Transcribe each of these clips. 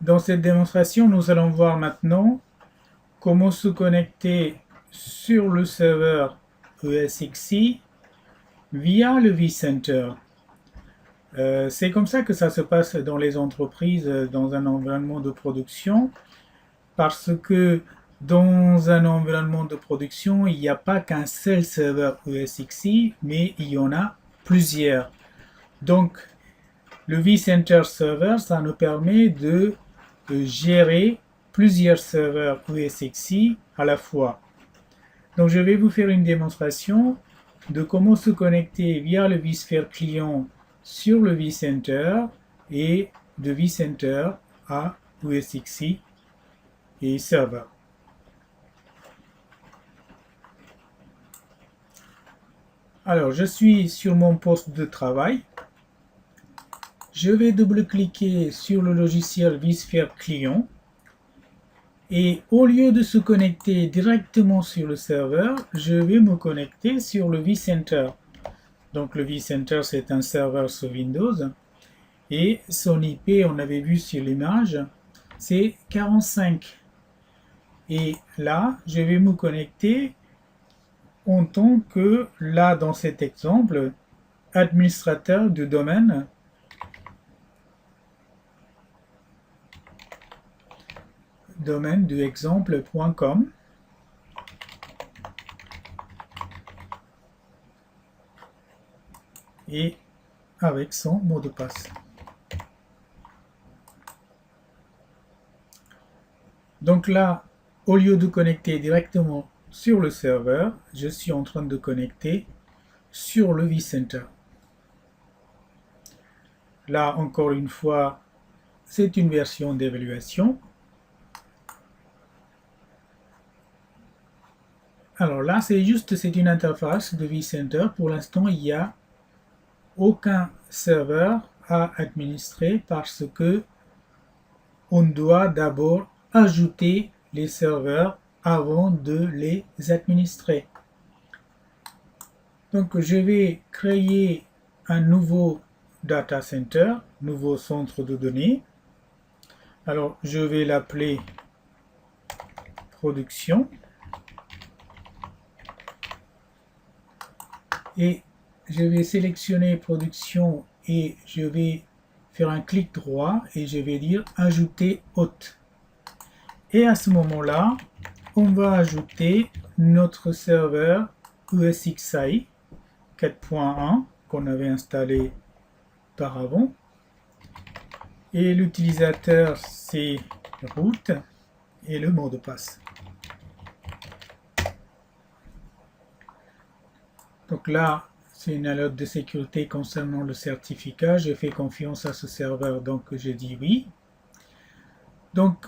Dans cette démonstration, nous allons voir maintenant comment se connecter sur le serveur ESXi via le vCenter. C'est comme ça que ça se passe dans les entreprises, dans un environnement de production, parce que dans un environnement de production, il n'y a pas qu'un seul serveur ESXi, mais il y en a plusieurs. Donc, le vCenter Server, ça nous permet de gérer plusieurs serveurs ESXi à la fois. Donc, je vais vous faire une démonstration de comment se connecter via le vSphere client sur le vCenter et de vCenter à ESXi et serveur. Alors, je suis sur mon poste de travail. Je vais double-cliquer sur le logiciel vSphere client et au lieu de se connecter directement sur le serveur, je vais me connecter sur le vCenter. Donc le vCenter, c'est un serveur sur Windows et son IP, on avait vu sur l'image, c'est 45. Et là, je vais me connecter en tant que, là dans cet exemple, administrateur du domaine du exemple.com et avec son mot de passe. Donc là, au lieu de connecter directement sur le serveur, je suis en train de connecter sur le vCenter. Là, encore une fois, c'est une version d'évaluation. Alors là, c'est une interface de vCenter. Pour l'instant, il n'y a aucun serveur à administrer parce que on doit d'abord ajouter les serveurs avant de les administrer. Donc, je vais créer un nouveau data center, nouveau centre de données. Alors, je vais l'appeler production. Et je vais sélectionner production et je vais faire un clic droit et je vais dire ajouter hôte. Et à ce moment-là, on va ajouter notre serveur ESXi 4.1 qu'on avait installé auparavant. Et l'utilisateur, c'est root et le mot de passe. Donc là, c'est une alerte de sécurité concernant le certificat. J'ai fait confiance à ce serveur, donc j'ai dit oui. Donc,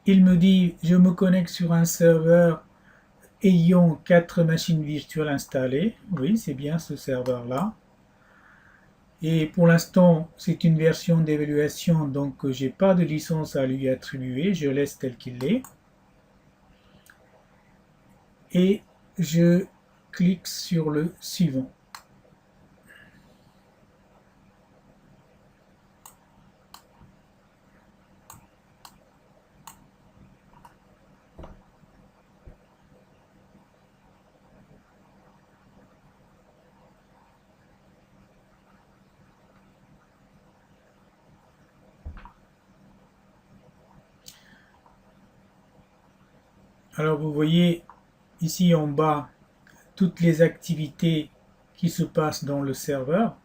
il me dit, je me connecte sur un serveur ayant 4 machines virtuelles installées. Oui, c'est bien ce serveur-là. Et pour l'instant, c'est une version d'évaluation, donc j'ai pas de licence à lui attribuer. Je laisse tel qu'il est. Et je clique sur le suivant. Alors vous voyez ici en bas toutes les activités qui se passent dans le serveur.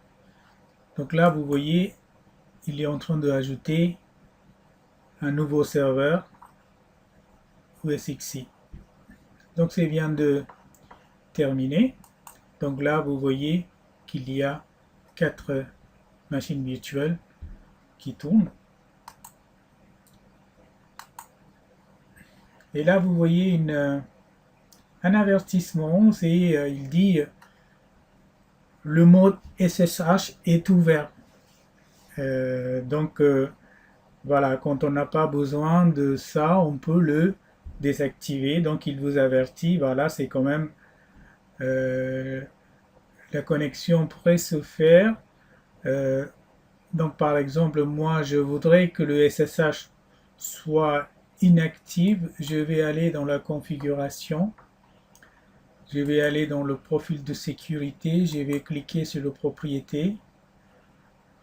Donc là vous voyez il est en train d'ajouter un nouveau serveur ESXi. Donc c'est bien de terminer. Donc là vous voyez qu'il y a 4 machines virtuelles qui tournent. Et là vous voyez un avertissement, il dit le mode SSH est ouvert. Donc voilà, quand on n'a pas besoin de ça, on peut le désactiver. Donc il vous avertit, voilà, c'est quand même la connexion pourrait se faire. Donc par exemple, moi je voudrais que le SSH soit inactive, je vais aller dans la configuration, je vais aller dans le profil de sécurité, je vais cliquer sur le propriété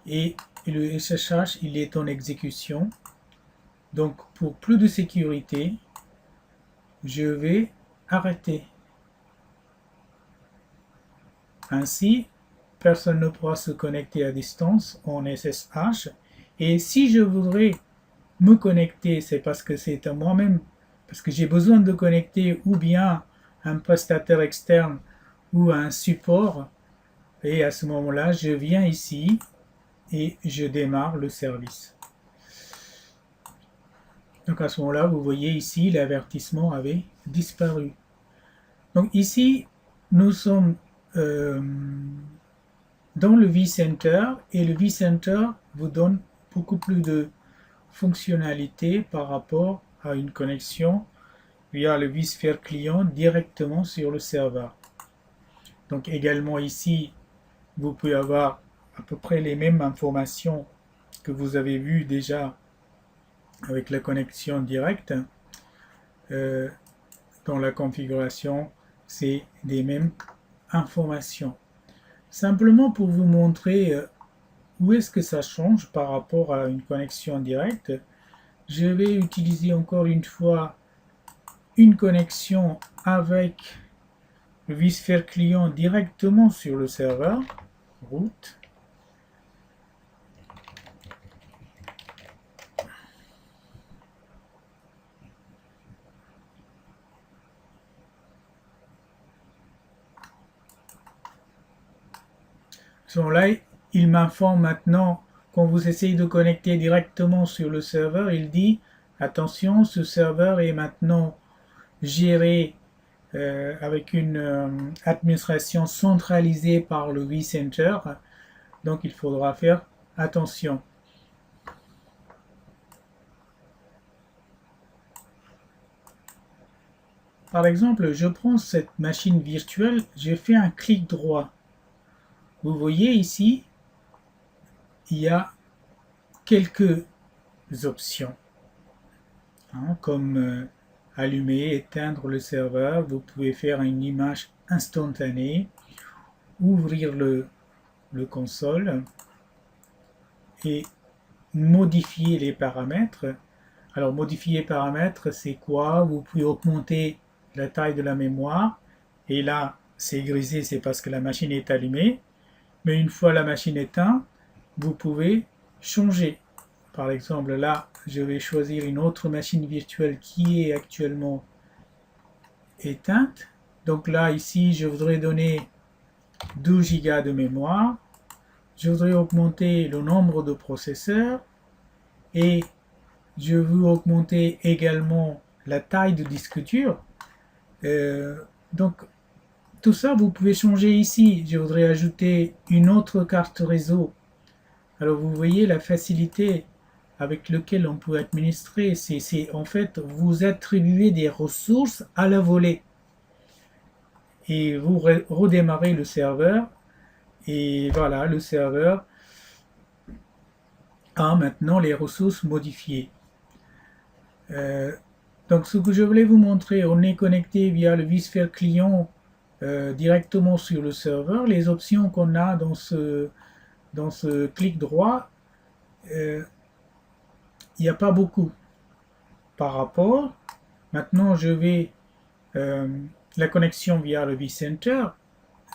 et le SSH il est en exécution. Donc pour plus de sécurité, je vais arrêter. Ainsi, personne ne pourra se connecter à distance en SSH. Et si je voudrais me connecter, c'est parce que c'est à moi-même, parce que j'ai besoin de connecter ou bien un prestataire externe ou un support. Et à ce moment-là, je viens ici et je démarre le service. Donc à ce moment-là, vous voyez ici, l'avertissement avait disparu. Donc ici, nous sommes dans le vCenter et le vCenter vous donne beaucoup plus de fonctionnalités par rapport à une connexion via le vSphere client directement sur le serveur. Donc également ici, vous pouvez avoir à peu près les mêmes informations que vous avez vues déjà avec la connexion directe. Dans la configuration, c'est des mêmes informations. Simplement pour vous montrer où est-ce que ça change par rapport à une connexion directe, je vais utiliser encore une fois une connexion avec le vSphere client directement sur le serveur, root. Là, il m'informe maintenant, quand vous essayez de connecter directement sur le serveur, il dit attention, ce serveur est maintenant géré avec une administration centralisée par le vCenter, donc il faudra faire attention. Par exemple, je prends cette machine virtuelle, j'ai fait un clic droit. Vous voyez ici, il y a quelques options, hein, comme allumer, éteindre le serveur. Vous pouvez faire une image instantanée, ouvrir le console et modifier les paramètres. Alors modifier les paramètres, c'est quoi? Vous pouvez augmenter la taille de la mémoire, et là c'est grisé, c'est parce que la machine est allumée, mais une fois la machine éteinte, vous pouvez changer. Par exemple là, je vais choisir une autre machine virtuelle qui est actuellement éteinte. Donc là ici, je voudrais donner 2 Go de mémoire, je voudrais augmenter le nombre de processeurs et je veux augmenter également la taille de disque dur. Donc tout ça vous pouvez changer ici. Je voudrais ajouter une autre carte réseau. Alors vous voyez la facilité avec laquelle on peut administrer. C'est en fait vous attribuez des ressources à la volée et vous redémarrez le serveur et voilà, le serveur a maintenant les ressources modifiées. Donc ce que je voulais vous montrer, on est connecté via le vSphere client directement sur le serveur. Les options qu'on a dans ce clic droit, il n'y a pas beaucoup par rapport. Maintenant je vais la connexion via le vCenter,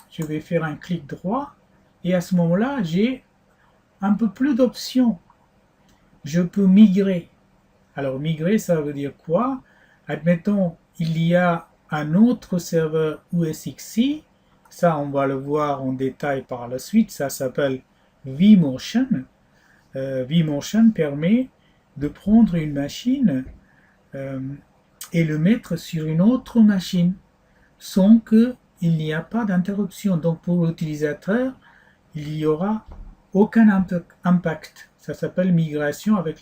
je vais faire un clic droit et à ce moment-là j'ai un peu plus d'options. Je peux migrer. Alors migrer, ça veut dire quoi? Admettons, il y a un autre serveur USXC, ça on va le voir en détail par la suite, ça s'appelle vMotion. vMotion permet de prendre une machine et le mettre sur une autre machine sans qu'il n'y a pas d'interruption. Donc pour l'utilisateur, il n'y aura aucun impact. Ça s'appelle migration avec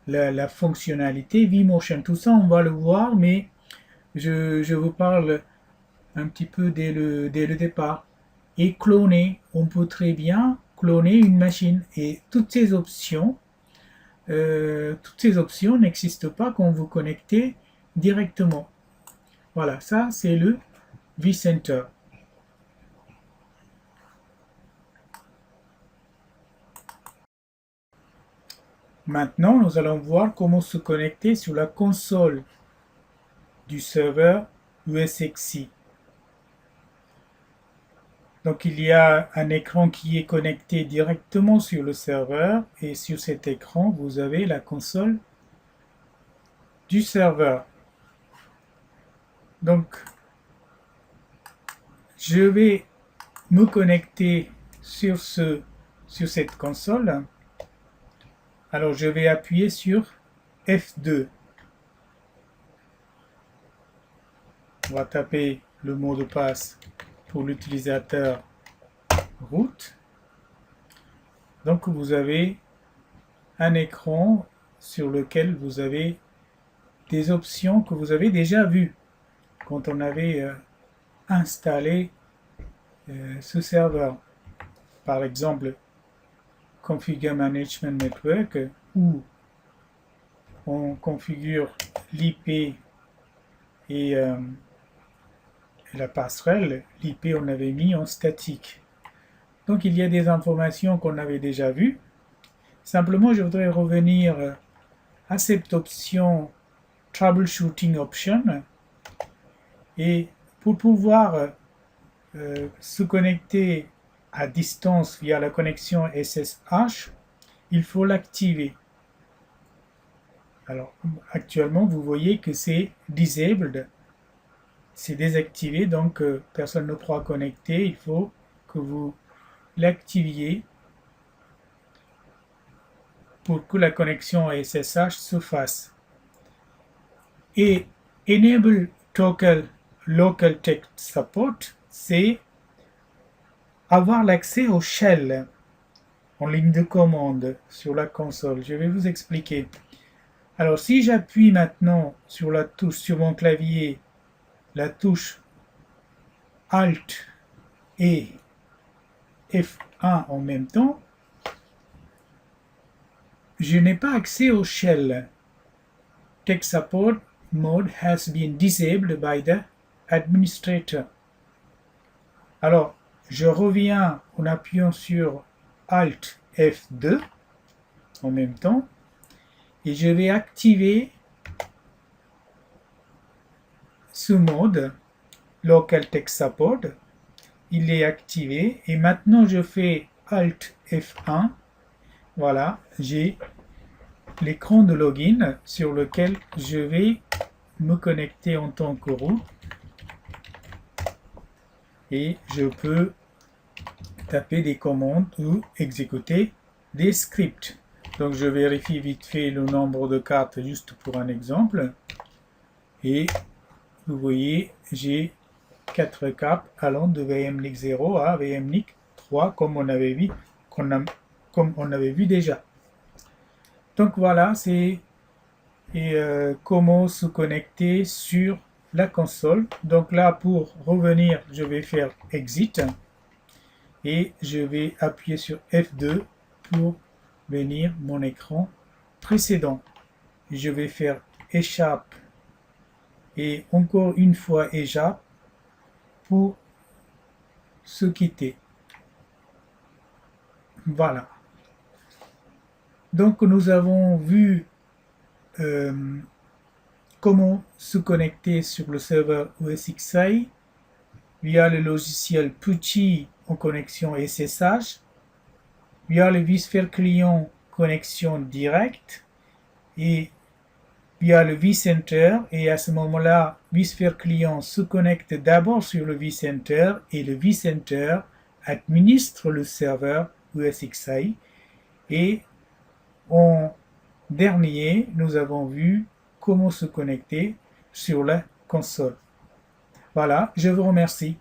la fonctionnalité vMotion. Tout ça, on va le voir, mais je vous parle un petit peu dès le départ. Et cloner, on peut très bien cloner une machine. Et toutes ces options, toutes ces options n'existent pas quand vous connectez directement. Voilà, ça c'est le vCenter. Maintenant, nous allons voir comment se connecter sur la console du serveur USXi. Donc il y a un écran qui est connecté directement sur le serveur et sur cet écran, vous avez la console du serveur. Donc, je vais me connecter sur cette console. Alors, je vais appuyer sur F2. On va taper le mot de passe pour l'utilisateur root. Donc, vous avez un écran sur lequel vous avez des options que vous avez déjà vues quand on avait installé ce serveur. Par exemple, Configure Management Network, où on configure l'IP et la passerelle. L'IP, on avait mis en statique. Donc, il y a des informations qu'on avait déjà vues. Simplement, je voudrais revenir à cette option Troubleshooting Option. Et pour pouvoir se connecter à distance via la connexion SSH, il faut l'activer. Alors, actuellement, vous voyez que c'est disabled, c'est désactivé, donc personne ne pourra connecter. Il faut que vous l'activiez pour que la connexion SSH se fasse. Et Enable Local Tech Support, c'est avoir l'accès au shell en ligne de commande sur la console. Je vais vous expliquer. Alors, si j'appuie maintenant sur la touche, sur mon clavier, la touche Alt et F1 en même temps, je n'ai pas accès au shell. Tech Support mode has been disabled by the administrator. Alors, je reviens en appuyant sur Alt F2 en même temps et je vais activer ce mode Local Tech Support. Il est activé et maintenant je fais Alt F1. Voilà, j'ai l'écran de login sur lequel je vais me connecter en tant que root et je peux taper des commandes ou exécuter des scripts. Donc je vérifie vite fait le nombre de cartes juste pour un exemple. Et vous voyez, j'ai 4 cartes allant de VMNIC 0 à VMNIC 3 comme on avait vu déjà. Donc voilà, c'est comment se connecter sur la console. Donc là, pour revenir, je vais faire Exit et je vais appuyer sur F2 pour venir mon écran précédent. Je vais faire échappe et encore une fois échappe pour se quitter. Voilà. Donc nous avons vu comment se connecter sur le serveur USXi via le logiciel PuTTY en connexion SSH, via le vSphere client connexion directe et via le vCenter. Et à ce moment-là, vSphere client se connecte d'abord sur le vCenter et le vCenter administre le serveur USXi. Et en dernier, nous avons vu comment se connecter sur la console. Voilà, je vous remercie.